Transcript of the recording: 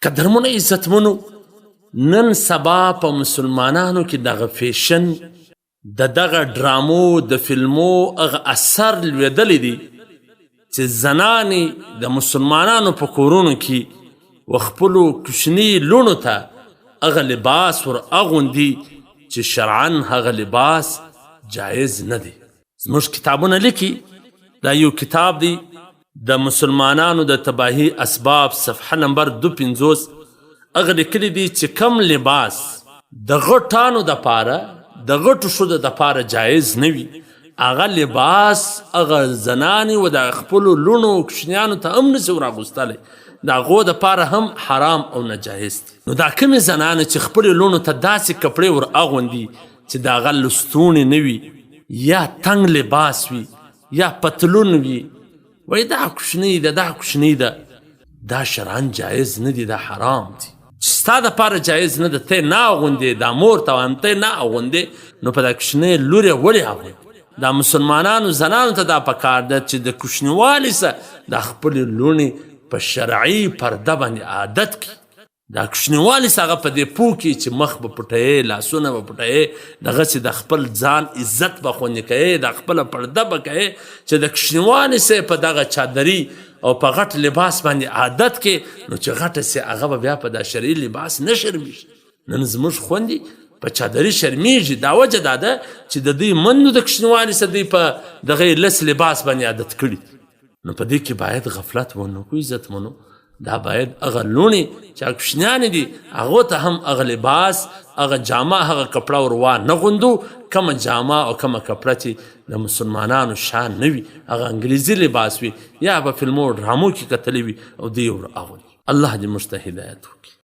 قدرمنو عزتمنو نن سبا په مسلمانانو کې دغه فیشن دغه ډرامو د فلمو هغه اثر لویدلی دی چې زنانې د مسلمانانو په کورونو کې و خپلو کوچني لوڼو ته هغه لباس ور اغوندي چې شرعا هغه لباس جایز نه دی. زموږ کتابونه لیکي، دا یو کتاب دی د مسلمانانو د تباهی اسباب صفحه نمبر 250. هغه لیکلی دی چې کم لباس د غټانو دپاره د غټو ښځو دپاره جایز نه وي، هغه لباس هغه زنانې و د خپلو لوڼو کوچنیانو ته هم نسي ور د هغو دپاره هم حرام او ناجایز دی. نو دا کومې زنانې چې خپلې لوڼو ته داسې کپړې ور اغوندي چې د هغه لستوڼې نه وي یا تنګ لباس وي یا پتلون وي، وایي دا کوچنۍ ده دا کوچنۍ ده، دا شرعا جایز نه دي، دا حرام دي. چې ستا دپاره جایز نه ده، ته نه اغوندې، دا مور ته وایم ته نه اغوندې، نو په دا کوچنۍ لور یې ولې اغوندې؟ دا مسلمانانو زنانو ته دا پکار ده چې د کوچنیوالي څخه د خپلې لوڼې په شرعي پرده باندې عادت کړي. دا کوچنیوالي څخه هغه په دې پوه کړي چې مخ به پټوې، لاسونه به پټوې، دغسې د خپل ځان عزت به خوندي کوې، د خپله پرده به کوې، چې د کوچنیوالي څخه په دغه چادري او په غټ لباس باندې عادت کې، نو چې غټه سي هغه به بیا په دا شرعي لباس نه شرمیږي. نن زموږ خوندې په چادري شرمیږي، دا وجه دا ده چې د دوی مندو د کوچنیوالي څخه دوی په دغه لس لباس باندې عادت کړي. نو په دې کې باید غفلت ونه کړو عزتمنو. دا باید هغه لوڼې چې هغه کوچنیانې دي هغو ته هم هغه لباس، هغه جامه، هغه کپړه ور وانغوندو، کومه جامه او کومه کپړه چې د مسلمانانو شان نه وي، هغه انګریزي لباس وي یا په فلمو ډرامو کې کتلی وي او دوی ور اغوندي. الله دې موږ ته هدایت وکړي.